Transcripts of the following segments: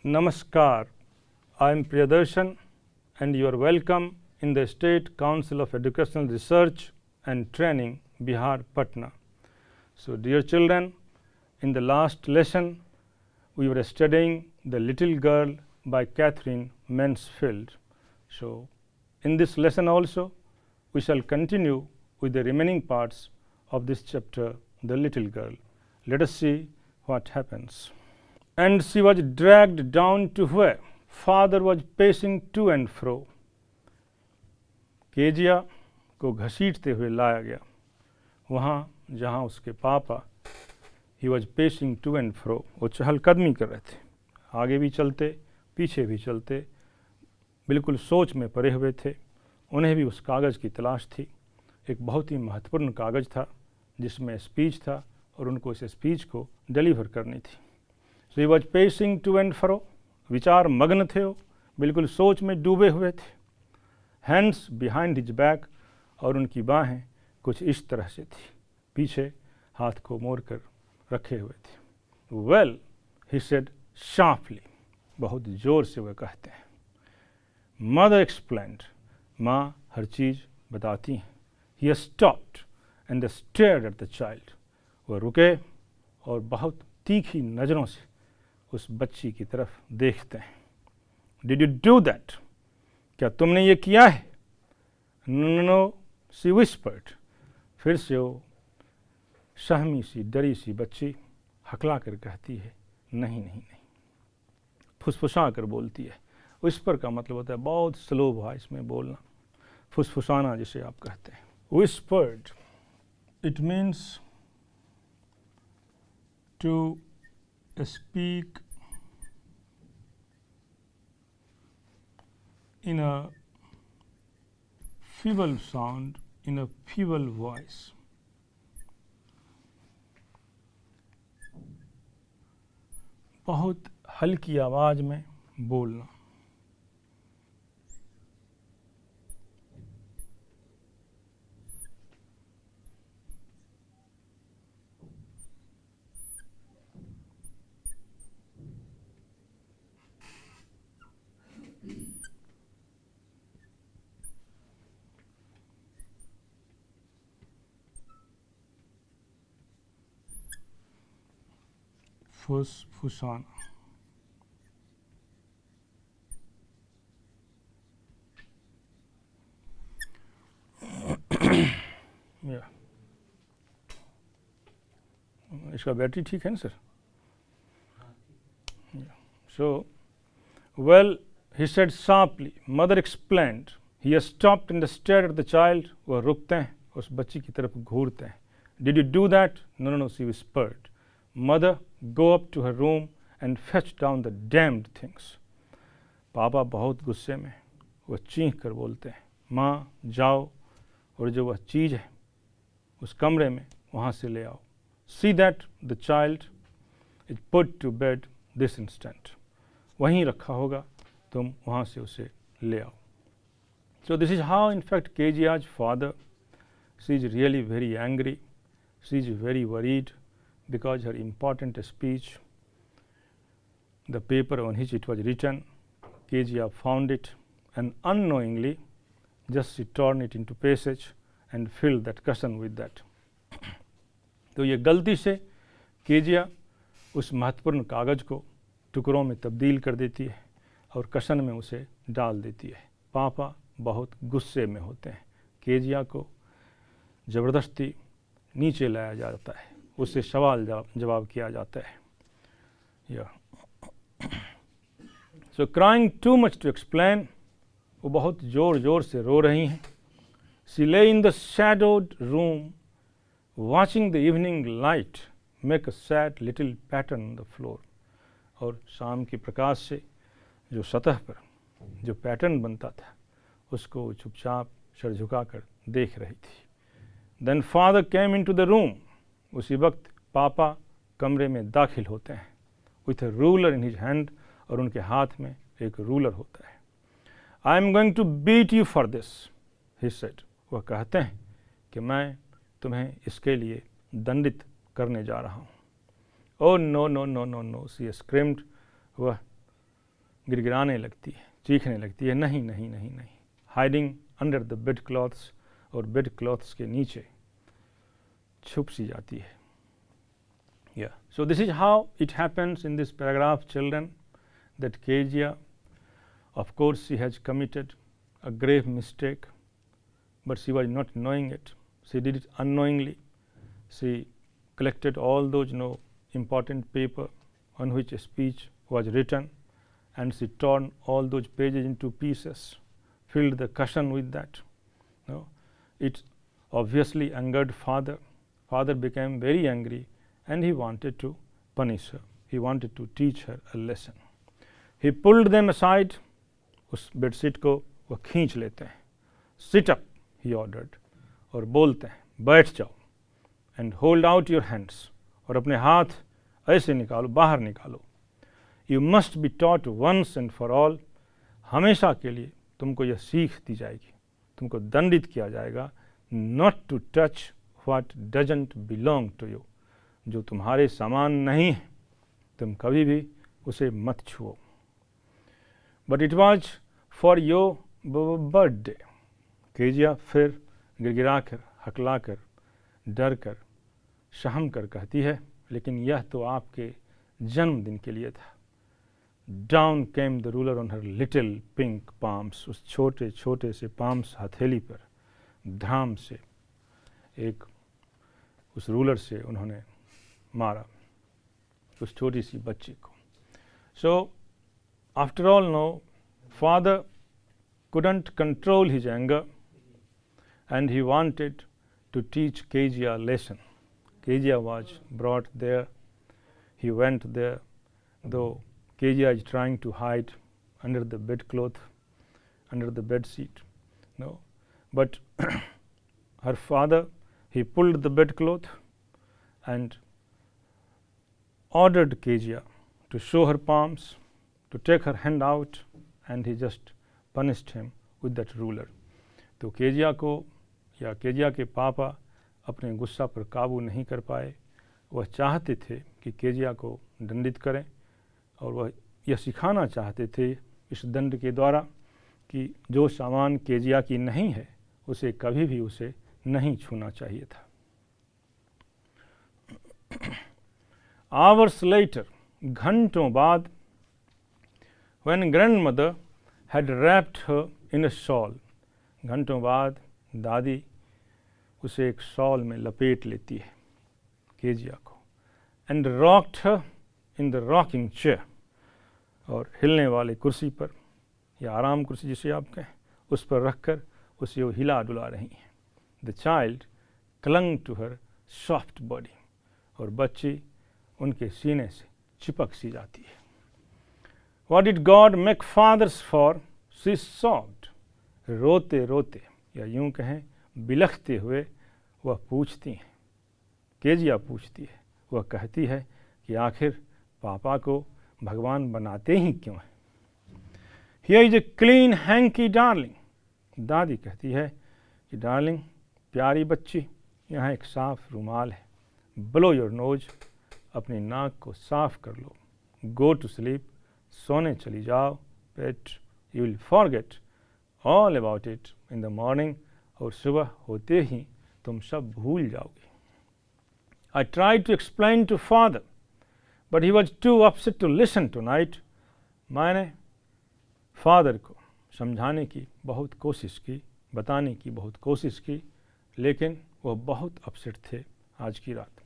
Namaskar, I am Priyadarshan and you are welcome in the State Council of Educational Research and Training, Bihar, Patna. So dear children, in the last lesson we were studying The Little Girl by Catherine Mansfield. So in this lesson also we shall continue with the remaining parts of this chapter, The Little Girl. Let us see what happens. And she was dragged down to where father was pacing to and fro. Kezia को घसीटते हुए लाया गया वहाँ जहाँ उसके पापा ही was pacing to and fro, वो चहलकदमी कर रहे थे, आगे भी चलते पीछे भी चलते, बिल्कुल सोच में पड़े हुए थे। उन्हें भी उस कागज़ की तलाश थी। एक बहुत ही महत्वपूर्ण कागज़ था जिसमें स्पीच था और उनको इस स्पीच को डिलीवर करनी थी। So he was pacing to and fro, विचार मग्न थे, वो बिल्कुल सोच में डूबे हुए थे। हैंड्स बिहाइंड हिज बैक, और उनकी बाहें कुछ इस तरह से थी, पीछे हाथ को मोड़ कर रखे हुए थे। वेल ही सेड शार्पली, बहुत ज़ोर से वह कहते हैं। मदर एक्सप्लेन्ड, माँ हर चीज़ बताती हैं। He stopped and stared at the child, वह रुके और बहुत तीखी नज़रों से उस बच्ची की तरफ देखते हैं। डिड यू डू दैट, क्या तुमने ये किया है? नो, शी विस्पर्ड, फिर से वो सहमी सी डरी सी बच्ची हकला कर कहती है, नहीं नहीं नहीं, फुसफुसा कर बोलती है। विस्पर का मतलब होता है बहुत स्लो वॉइस में बोलना, फुसफुसाना जिसे आप कहते हैं। Whispered, it means to speak in a feeble sound, in a feeble voice. बहुत हल्की आवाज में बोलना। फुसफुसाना। इसका बैटरी ठीक है ना sir? So, well, he said sharply. Mother explained. He stopped and stared at the child. वह रुकते हैं, उस बच्ची की तरफ घूरते हैं। Did you do that? No, no, no, she whispered. Mother, go up to her room and fetch down the damned things. पापा बहुत गुस्से में, वह चीख कर बोलते हैं, माँ जाओ और जो वह चीज़ है उस कमरे में वहाँ से ले आओ। See that the child is put to bed this instant. वहीं रखा होगा, तुम वहाँ से उसे ले आओ। So this is how in fact Kejia's father, she is really very angry, she is very worried because her important speech, the paper on which it was written, Kejia found it and unknowingly just she turned it into passage and filled that cushion with that. तो ये गलती से Kezia उस महत्वपूर्ण कागज़ को टुकड़ों में तब्दील कर देती है और कशन में उसे डाल देती है। पापा बहुत गुस्से में होते हैं। केजिया को ज़बरदस्ती नीचे लाया जाता है, उससे सवाल जवाब किया जाता है। So crying too much to explain, वो बहुत ज़ोर ज़ोर से रो रही हैं। शी ले in the shadowed room watching the evening light make a sad little pattern on the floor. और शाम की प्रकाश से जो सतह पर जो पैटर्न बनता था उसको चुपचाप सर झुकाकर देख रही थी। Then father came into the room. उसी वक्त पापा कमरे में दाखिल होते हैं with a ruler in his hand, और उनके हाथ में एक रूलर होता है। I am going to beat you for this, he said. वह कहते हैं कि मैं तुम्हें इसके लिए दंडित करने जा रहा हूँ। Oh no no no no no, she screamed, वह गिड़गिड़ाने लगती है, चीखने लगती है, नहीं नहीं नहीं नहीं, hiding under the bed clothes, और बेड क्लॉथ्स के नीचे छुप सी जाती है. Yeah, so this is how it happens in this paragraph, children, that Kezia, of course she has committed a grave mistake, but she was not knowing it. She did it unknowingly. She collected all those important paper on which a speech was written, and she torn all those pages into pieces, filled the cushion with that. It obviously angered father. Father became very angry, and he wanted to punish her. He wanted to teach her a lesson. He pulled them aside. उस bedsheet को वह खींच लेते हैं. Sit up, he ordered, और बोलते हैं बैठ जाओ. And hold out your hands, और अपने हाथ ऐसे निकालो, बाहर निकालो. You must be taught once and for all. हमेशा के लिए तुमको यह सीख दी जाएगी, तुमको दंडित किया जाएगा. Not to touch what doesn't belong to you. जो तुम्हारे समान नहीं है, तुम कभी भी उसे मत छुओ. But it was for your birthday. Kezia फिर गिड़गिड़ाकर, हकलाकर, डर कर, शहम कर कहती है, लेकिन यह तो आपके जन्मदिन के लिए था. Down came the ruler on her little pink palms. उस छोटे छोटे से पाम्स हथेली पर धाम से एक उस रूलर से उन्होंने मारा उस छोटी सी बच्ची को. So after all, no, father couldn't control his anger, and he wanted to teach Kezia a lesson. Kezia was brought there. He went there, though Kezia is trying to hide under the bedcloth, under the bed sheet. No, but her father, he pulled the bedcloth and ordered Kezia to show her palms, to take her hand out, and he just punished him with that ruler. तो Kezia को या Kezia के पापा अपने गुस्सा पर काबू नहीं कर पाए. वह चाहते थे कि केजिया को दंडित करें, और वह यह सिखाना चाहते थे इस दंड के द्वारा कि जो सामान केजिया की नहीं है उसे कभी भी उसे नहीं छूना चाहिए था. Hours later, घंटों बाद, when grandmother had wrapped her in a shawl, घंटों बाद दादी उसे एक शॉल में लपेट लेती है केजिया को, and rocked her in the rocking chair, और हिलने वाली कुर्सी पर या आराम कुर्सी जिसे आप कहें उस पर रखकर उसे वो हिला डुला रही हैं. The child clung to her soft body, और बच्ची उनके सीने से चिपक सी जाती है. What did God make fathers for? She sobbed. रोते रोते या यूं कहें बिलखते हुए वह पूछती हैं, केजिया पूछती है, वह कहती है कि आखिर पापा को भगवान बनाते ही क्यों हैं. Here is a clean hanky darling. दादी कहती है कि डार्लिंग, प्यारी बच्ची, यहाँ एक साफ रुमाल है. Blow your nose. अपनी नाक को साफ कर लो. Go to sleep. सोने चली जाओ. Pet, you will forget all about it in the morning. और सुबह होते ही तुम सब भूल जाओगे. I tried to explain to father, but he was too upset to listen tonight. मैंने फादर को समझाने की बहुत कोशिश की, बताने की बहुत कोशिश की, लेकिन वह बहुत अपसेट थे आज की रात.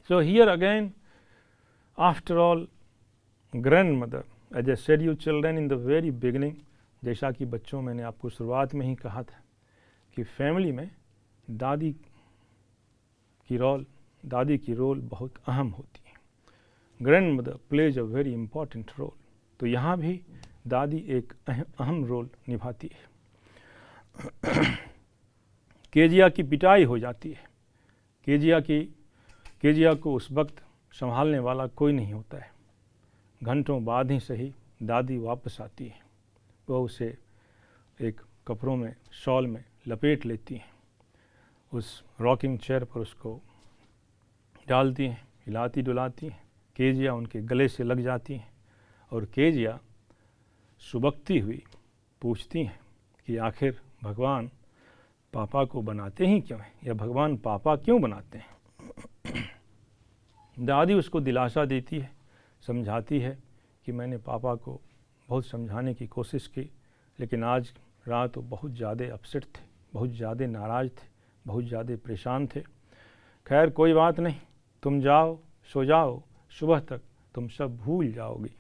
So here again, after all, grandmother, as I said you children in the very beginning, जैसा कि बच्चों मैंने आपको शुरुआत में ही कहा था कि फैमिली में दादी की रोल बहुत अहम होती है. Grandmother plays a very important role. तो यहाँ भी दादी एक अहम रोल निभाती है. केजिया की पिटाई हो जाती है. केजिया को उस वक्त संभालने वाला कोई नहीं होता है. घंटों बाद ही सही दादी वापस आती है. वह उसे एक कपड़ों में, शॉल में लपेट लेती हैं. उस रॉकिंग चेयर पर उसको डालती हैं, हिलाती डुलाती हैं. केजिया उनके गले से लग जाती हैं और केजिया सुबकती हुई पूछती हैं कि आखिर भगवान पापा को बनाते ही क्यों हैं, या भगवान पापा क्यों बनाते हैं। दादी उसको दिलासा देती है, समझाती है कि मैंने पापा को बहुत समझाने की कोशिश की, लेकिन आज रात वो बहुत ज़्यादा अपसेट थे, बहुत ज़्यादा नाराज़ थे, बहुत ज़्यादा परेशान थे। खैर कोई बात नहीं, तुम जाओ, सो जाओ, सुबह तक तुम सब भूल जाओगी।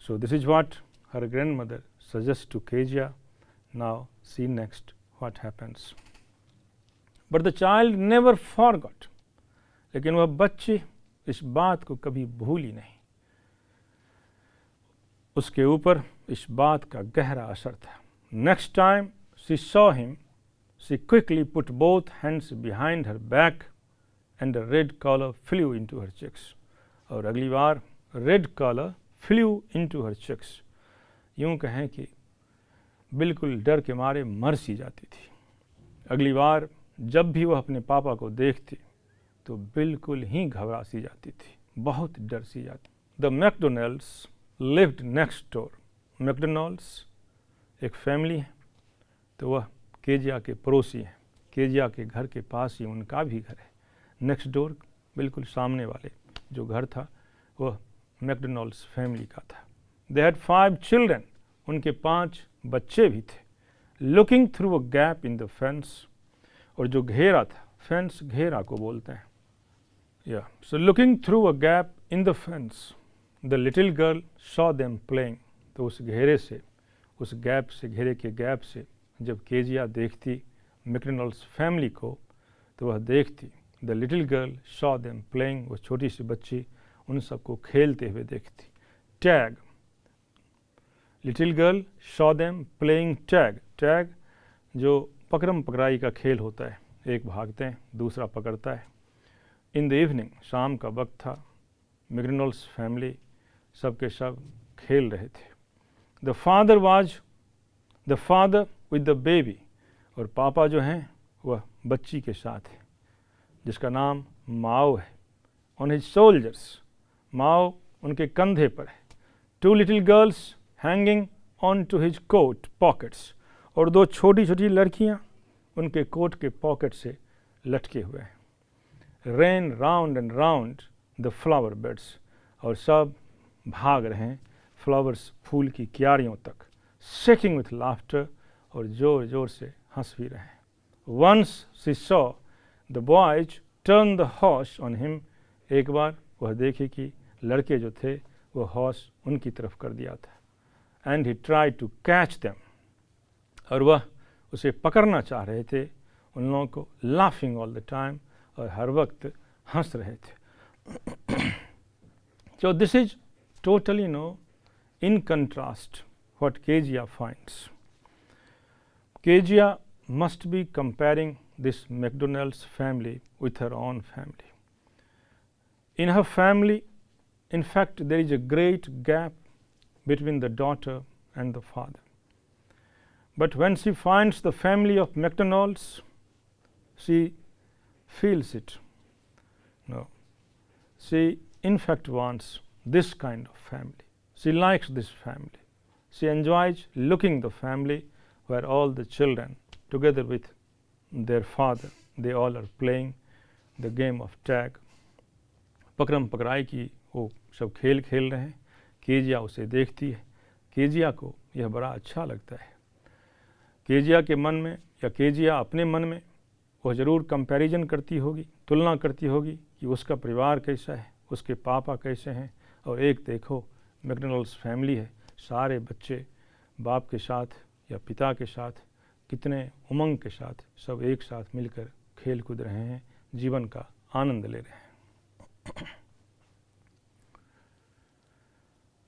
So this is what her grandmother suggest to Kezia. Now see next what happens. But the child never forgot, लेकिन वह बच्ची इस बात को कभी भूली नहीं। उसके ऊपर इस बात का गहरा असर था। Next time she saw him, she quickly put both hands behind her back and the red colour flew into her cheeks. और अगली बार red colour flew into her cheeks, यूं कहें कि बिल्कुल डर के मारे मर सी जाती थी। अगली बार जब भी वह अपने पापा को देखती तो बिल्कुल ही घबरा सी जाती थी, बहुत डर सी जाती। The McDonald's lived next door. McDonald's एक फैमिली है, तो वह केजिया के पड़ोसी हैं। केजिया के घर के पास ही उनका भी घर है। नेक्स्ट डोर बिल्कुल सामने वाले जो घर था वह मैकडोनल्ड्स फैमिली का था। दे हैड 5 चिल्ड्रन, उनके 5 बच्चे भी थे। Looking through a gap in the fence, और जो घेरा था, फेंस घेरा को बोलते हैं, या so looking through a gap in the fence the little girl saw them playing. तो उस घेरे से, उस गैप से, घेरे के गैप से जब केजिया देखती मैकडोनल्ड्स फैमिली को, तो वह देखती the little girl saw them playing, वो छोटी सी बच्ची उन सबको खेलते हुए देखती। Tag, little girl saw them playing tag. Tag जो पकड़म पकड़ाई का खेल होता है, एक भागते हैं दूसरा पकड़ता है। इन द इवनिंग, शाम का वक्त था, मैकडोनल्ड्स फैमिली सब के सब खेल रहे थे। The father with the baby, और पापा जो हैं वह बच्ची के साथ है जिसका नाम माओ है। ऑन हिज शोल्डर्स, माओ उनके कंधे पर है। 2 little girls hanging on to his coat pockets, और 2 छोटी छोटी लड़कियां उनके कोट के पॉकेट से लटके हुए हैं। Rain round and round the flower beds, और सब भाग रहे हैं फ्लावर्स, फूल की क्यारियों तक। शेकिंग विथ लाफ्टर, और जोर जोर से हंस भी रहे हैं। Once she saw the boys turn the horse on him, एक बार वह देखे कि लड़के जो थे वो हॉर्स उनकी तरफ कर दिया था। And he try to catch them, और वह उसे पकड़ना चाह रहे थे उन लोगों को, लाफिंग ऑल द टाइम, और हर वक्त हंस रहे थे। So this is totally in contrast what Kezia finds. Kezia must be comparing this McDonald's family with her own family. In her family, in fact, there is a great gap between the daughter and the father. But when she finds the family of McDonald's, she feels it. No, she in fact wants this kind of family. She likes this family. She enjoys looking the family where all the children together with their father, they all are playing the game of tag. पकड़म पकड़ाई की वो सब खेल खेल रहे हैं। Kezia उसे देखती है। केजिया को यह बड़ा अच्छा लगता है। केजिया के मन में, या केजिया अपने मन में, वह ज़रूर कंपैरिजन करती होगी, तुलना करती होगी कि उसका परिवार कैसा है, उसके पापा कैसे हैं। और एक देखो मैकडोनल्ड्स फैमिली है, सारे बच्चे बाप के साथ या पिता के साथ कितने उमंग के साथ सब एक साथ मिलकर खेल कूद रहे हैं, जीवन का आनंद ले रहे हैं।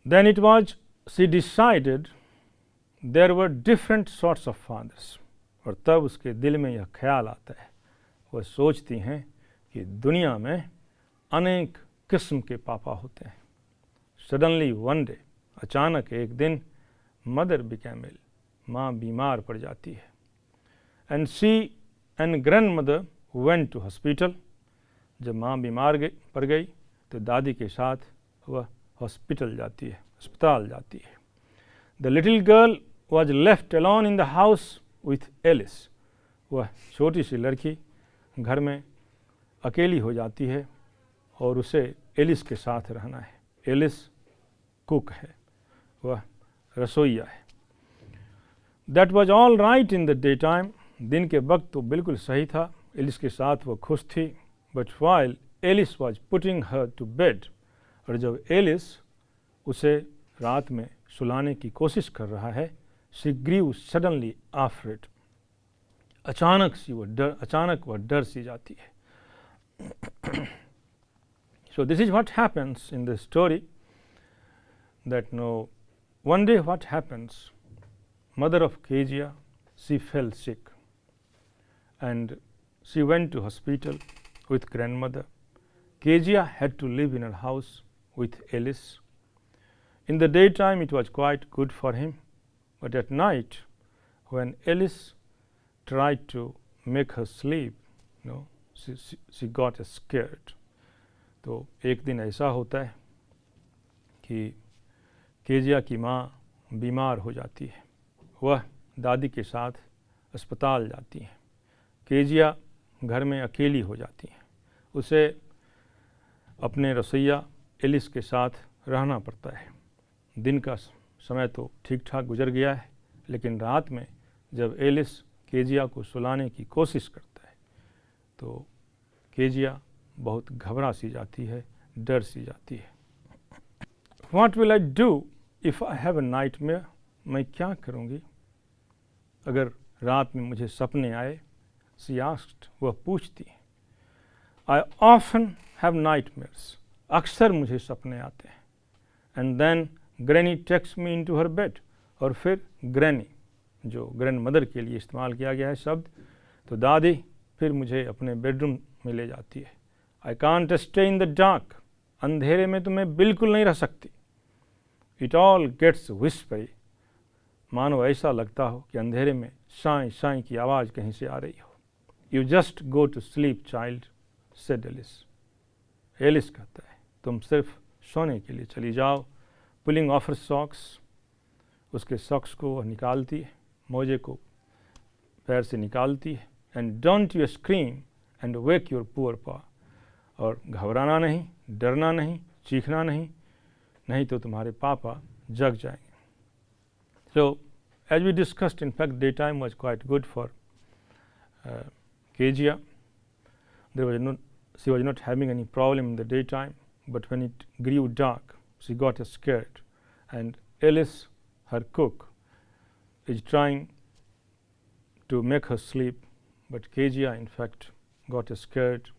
Then it was she decided there were different sorts of fathers. और तब उसके दिल में यह ख्याल आता है, वह सोचती हैं कि दुनिया में अनेक किस्म के पापा होते हैं। सडनली वन डे, अचानक एक दिन, मदर बिकेम इल, माँ बीमार पड़ जाती है। And she and grandmother went to hospital. जब माँ बीमार पड़ गई तो दादी के साथ वह हॉस्पिटल जाती है। अस्पताल जाती है। The little girl was left alone in the house with Alice. वह छोटी सी लड़की घर में अकेली हो जाती है और उसे एलिस के साथ रहना है। एलिस कुक है, वह रसोइया है। That was all right in the day time. दिन के वक्त तो बिल्कुल सही था, एलिस के साथ वो खुश थी। But while Alice was putting her to bed, और जब एलिस उसे रात में सुलाने की कोशिश कर रहा है, शी ग्रीव सडनली आफ्रेड। अचानक वह डर सी जाती है। So this is what happens in the story, that no, one day what happens, mother of Kezia, she fell sick and she went to hospital with grandmother. Kezia had to live in her house with Alice. In the daytime it was quite good for him, but at night when Alice tried to make her sleep, she got scared. तो एक दिन ऐसा होता है कि Kezia की माँ बीमार हो जाती है। वह दादी के साथ अस्पताल जाती हैं। केजिया घर में अकेली हो जाती हैं। उसे अपने रसोइया एलिस के साथ रहना पड़ता है। दिन का समय तो ठीक ठाक गुजर गया है, लेकिन रात में जब एलिस केजिया को सुलाने की कोशिश करता है तो केजिया बहुत घबरा सी जाती है, डर सी जाती है। What will I do if I have a nightmare? मैं क्या करूँगी अगर रात में मुझे सपने आए? She asked, वह पूछती है। I often have nightmares. अक्सर मुझे सपने आते हैं। And then Granny takes me into her bed. और फिर Granny, जो ग्रैंड मदर के लिए इस्तेमाल किया गया है शब्द, तो दादी फिर मुझे अपने बेडरूम में ले जाती है। I can't stay in the dark. अंधेरे में तो मैं बिल्कुल नहीं रह सकती। It all gets whispery. मानो ऐसा लगता हो कि अंधेरे में साई साई की आवाज़ कहीं से आ रही हो। You just go to sleep, child, said Alice. Alice कहता है, तुम सिर्फ सोने के लिए चली जाओ। Pulling off her socks, उसके सॉक्स को वह निकालती है, मोजे को पैर से निकालती है। And don't you scream and wake your poor pa. और घबराना नहीं, डरना नहीं, चीखना नहीं, नहीं तो तुम्हारे पापा जग जाएंगे। So as we discussed, in fact daytime was quite good for Kezia. She was not having any problem in the daytime, but when it grew dark she got scared, and Alice, her cook, is trying to make her sleep, but Kezia in fact got scared,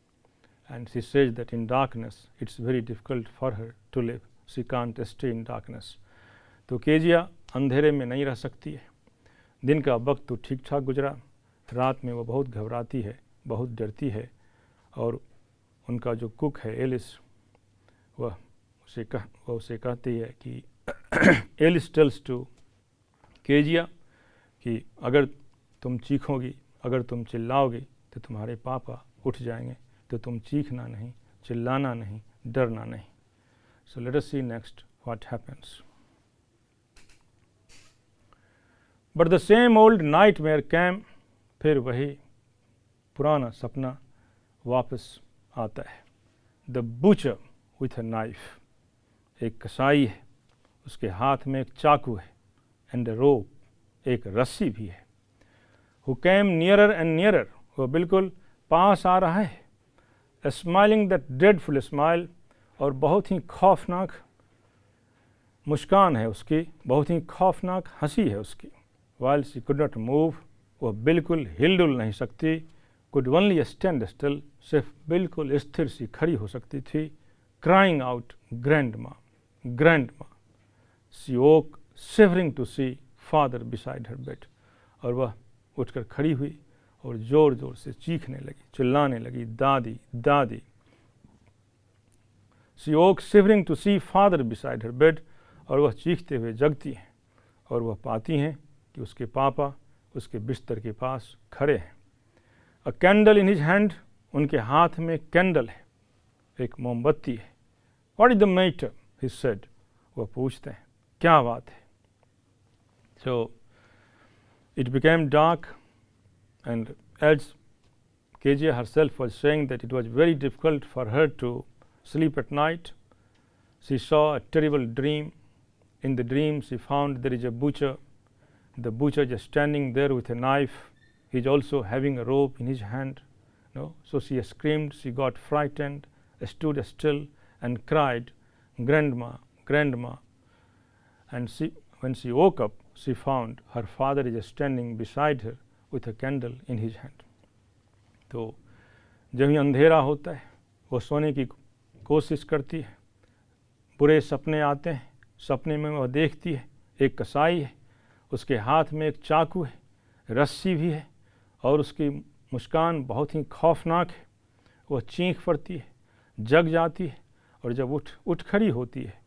and she says that in darkness it's very difficult for her to live. She can't stay in darkness. तो Kezia अंधेरे में नहीं रह सकती है। दिन का वक्त तो ठीक ठाक गुजरा, रात में वो बहुत घबराती है, बहुत डरती है। और उनका जो कुक है एलिस, वह उसे कहती है कि एलिस टेल्स टू केजिया कि अगर तुम चीखोगी, अगर तुम चिल्लाओगी तो तुम्हारे पापा उठ जाएंगे, तो तुम चीखना नहीं, चिल्लाना नहीं, डरना नहीं। So let us see next what happens. But the same old nightmare came. फिर वही पुराना सपना वापस आता है। The butcher with a knife. एक कसाई है, उसके हाथ में एक चाकू है। And a rope, एक रस्सी भी है। Who came nearer and nearer. वो बिल्कुल पास आ रहा है। Smiling that dreadful smile, और बहुत ही खौफनाक मुस्कान है उसकी, बहुत ही खौफनाक हंसी है उसकी। While she could not move, वह बिल्कुल हिलडुल नहीं सकती। Could only stand still, सिर्फ बिल्कुल स्थिर सी खड़ी हो सकती थी। Crying out, grandma, grandma. She woke, shivering to see father beside her bed. और वह उठकर खड़ी हुई और ज़ोर ज़ोर से चीखने लगी, चिल्लाने लगी, दादी दादी। She woke, shivering to see father beside her bed. और वह चीखते हुए जगती हैं और वह पाती हैं कि उसके पापा उसके बिस्तर के पास खड़े हैं। A candle in his hand, उनके हाथ में कैंडल है, एक मोमबत्ती है। What is the matter? He said. वह पूछते हैं, क्या बात है। So it became dark, and as Kezia herself was saying that it was very difficult for her to sleep at night. She saw a terrible dream. In the dream she found there is a butcher. The butcher just standing there with a knife. He is also having a rope in his hand. No? So she screamed, she got frightened, stood still and cried, "Grandma, grandma." And when she woke up, she found her father is standing beside her with a candle in his hand. तो जब ही अंधेरा होता है वो सोने की कोशिश करती है, बुरे सपने आते हैं, सपने में वह देखती है एक कसाई है, उसके हाथ में एक चाकू है, रस्सी भी है और उसकी मुस्कान बहुत ही खौफनाक है। वह चीख पड़ती है, जग जाती है और जब उठ खड़ी होती है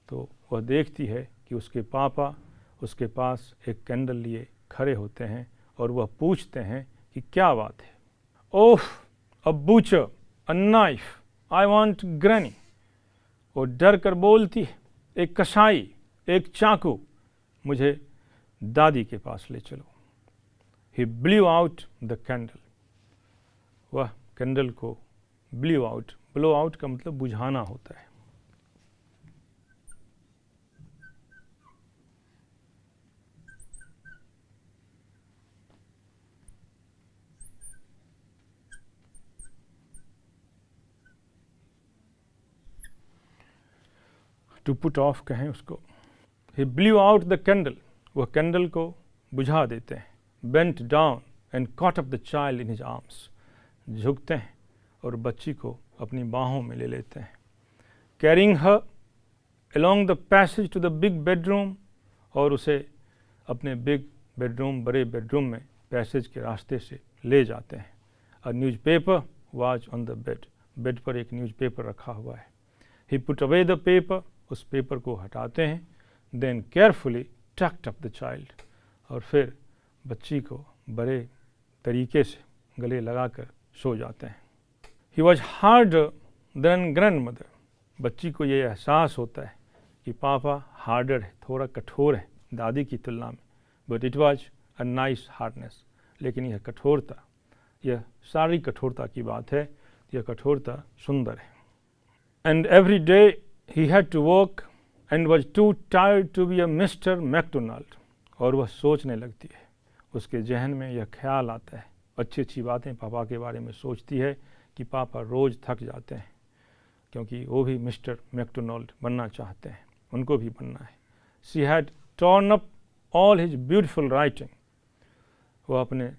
तो वह देखती है कि उसके पापा उसके पास एक कैंडल लिए खड़े होते हैं और वह पूछते हैं कि क्या बात है। Oh, a butcher, a knife, I want granny. वो डर कर बोलती है, एक कसाई, एक चाकू, मुझे दादी के पास ले चलो। ही ब्लू आउट द कैंडल। वह कैंडल को ब्लो आउट का मतलब बुझाना होता है। टू पुट ऑफ कहें उसको। ही ब्लू आउट द कैंडल। वह कैंडल को बुझा देते हैं। Bent down and caught up the child in his arms. झुकते हैं और बच्ची को अपनी बाहों में ले लेते हैं। Carrying her along the passage to the big bedroom. और उसे अपने बिग बेडरूम, बड़े बेडरूम में पैसेज के रास्ते से ले जाते हैं। A newspaper was on the bed. Bed पर एक न्यूज़पेपर रखा हुआ है। He put away the paper. उस पेपर को हटाते हैं। Then carefully tucked up the child. और फिर बच्ची को बड़े तरीके से गले लगाकर सो जाते हैं। He was harder than grand mother. बच्ची को ये एहसास होता है कि पापा हार्डर है, थोड़ा कठोर है दादी की तुलना में। But it was a nice hardness. लेकिन यह कठोरता, यह सारी कठोरता की बात है, यह कठोरता सुंदर है। And every day he had to work and was too tired to be a mister McDonald. और वह सोचने लगती है, उसके जहन में यह ख्याल आता है, अच्छी अच्छी बातें पापा के बारे में सोचती है कि पापा रोज़ थक जाते हैं, क्योंकि वो भी मिस्टर मैकडोनाल्ड बनना चाहते हैं, उनको भी बनना है। She had torn up all his beautiful writing. वह अपने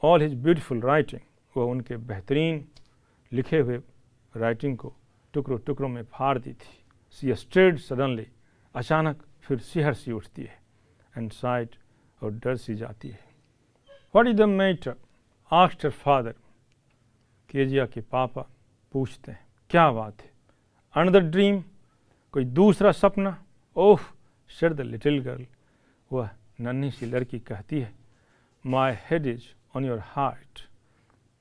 ऑल हिज ब्यूटिफुल राइटिंग, वह उनके बेहतरीन लिखे हुए राइटिंग को टुकड़ों टुकड़ों में फाड़ दी थी। She stayed suddenly. अचानक फिर सिहर सी उठती है। एंड साइड, और डर सी जाती है। What is the matter asked her father. Kezia के पापा पूछते हैं, क्या बात है। अनदर ड्रीम, कोई दूसरा सपना। ओह, सेड द लिटिल गर्ल। वह नन्ही सी लड़की कहती है, my head is on your heart.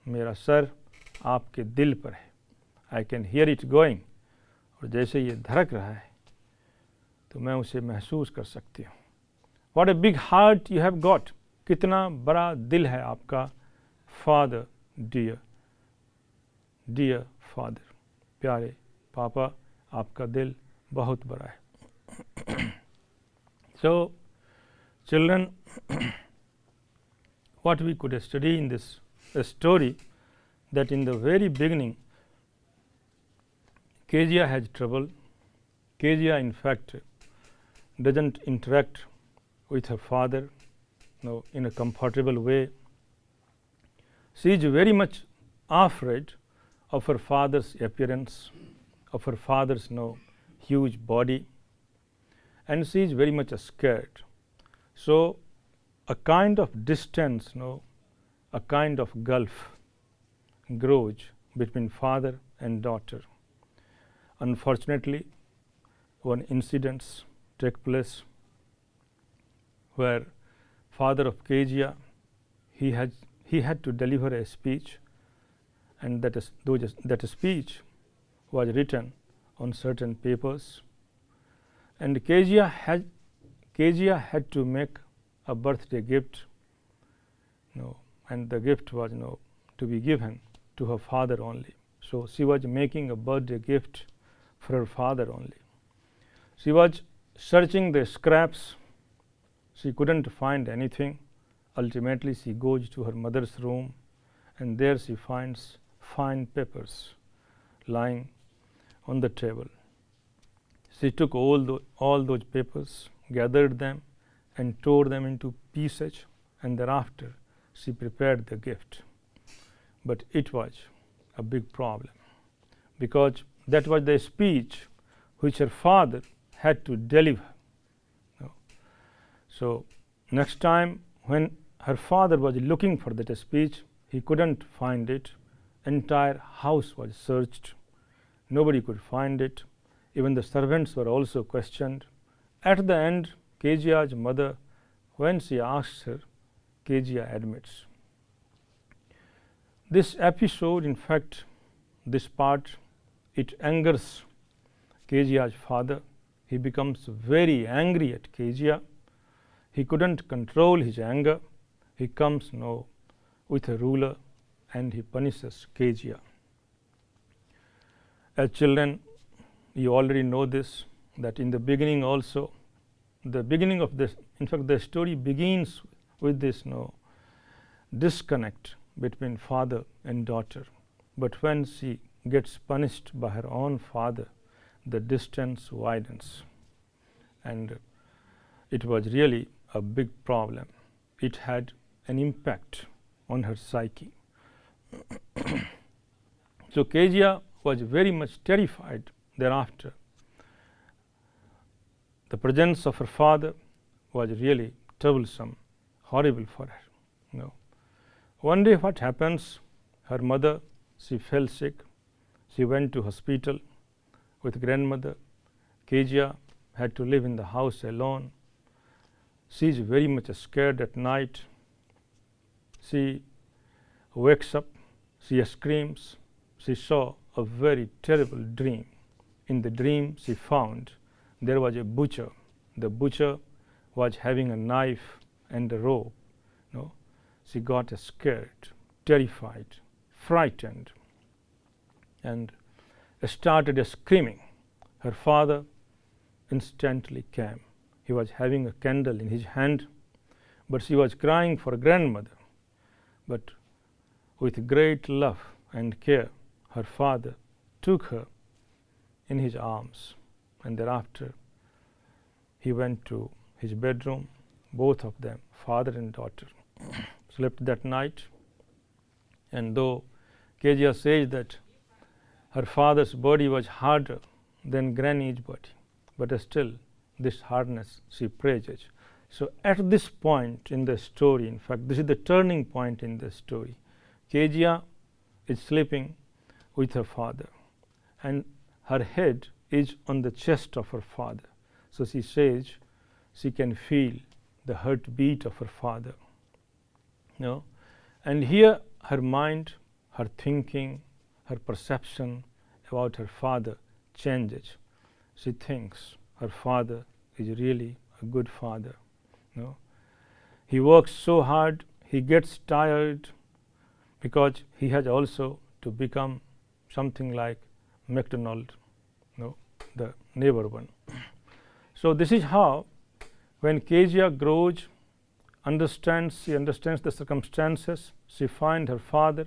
मेरा सर आपके दिल पर है। I can hear it going. और जैसे ये धड़क रहा है तो मैं उसे महसूस कर सकती हूँ। What a big heart you have got. कितना बड़ा दिल है आपका। फादर डियर, डियर फादर, प्यारे पापा, आपका दिल बहुत बड़ा है। So children, what we could study in this story, that in the very beginning Kezia has trouble. Kezia in fact doesn't interact with her father in a comfortable way. She is very much afraid of her father's appearance, of her father's huge body, and she is very much scared. So a kind of distance, a kind of gulf grows between father and daughter. Unfortunately, one incident took place where father of Kezia, he had to deliver a speech, and that speech was written on certain papers, and Kezia Kezia had to make a birthday gift, and the gift was to be given to her father only. So she was making a birthday gift for her father only. She was searching the scraps. She couldn't find anything. Ultimately, she goes to her mother's room, and there she finds fine papers lying on the table. She took all those papers, gathered them, and tore them into pieces, and thereafter she prepared the gift. But it was a big problem, because that was the speech which her father had to deliver. So next time when her father was looking for that speech, he couldn't find it. Entire house was searched. Nobody could find it. Even the servants were also questioned. At the end, Kezia's mother, when she asks her, Kezia admits. This episode, in fact, this part, it angers Kezia's father. He becomes very angry at Kezia. He couldn't control his anger. He comes with a ruler, and he punishes Kezia. As children, you already know this, that in the beginning also, the beginning of this, in fact, the story begins with this disconnect between father and daughter. But when she gets punished by her own father, the distance widens. And it was really a big problem. It had an impact on her psyche. So Kezia was very much terrified thereafter. The presence of her father was really troublesome, horrible for her. One day what happens, her mother, she fell sick. She went to hospital with grandmother. Kezia had to live in the house alone. She is very much scared at night. She wakes up, she screams. She saw a very terrible dream. In the dream, she found there was a butcher. The butcher was having a knife and a rope. She got scared, terrified, frightened, and started screaming. Her father instantly came. He was having a candle in his hand, but she was crying for grandmother. But with great love and care, her father took her in his arms, and thereafter he went to his bedroom. Both of them, father and daughter, slept that night. And though Kezia says that her father's body was harder than Granny's body, but still this hardness she praises. So at this point in the story, in fact, this is the turning point in the story. Kezia is sleeping with her father, and her head is on the chest of her father. So she says she can feel the heartbeat of her father. And here her mind, her thinking, her perception about her father changes. She thinks her father is really a good father. He works so hard, he gets tired, because he has also to become something like McDonald, the neighbor one. So this is how, when Kezia grows, she understands the circumstances, she finds her father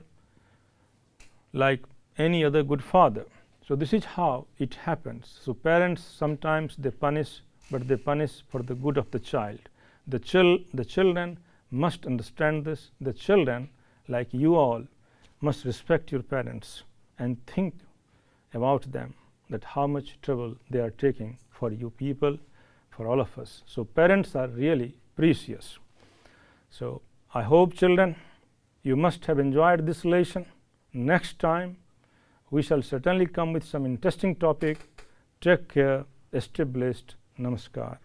like any other good father. So this is how it happens. So parents sometimes they punish, but they punish for the good of the child. The children must understand this. The children, like you all, must respect your parents and think about them, that how much trouble they are taking for you people, for all of us. So parents are really precious. So I hope, children, you must have enjoyed this lesson. Next time we shall certainly come with some interesting topic. Take care. Stay blessed. Namaskar.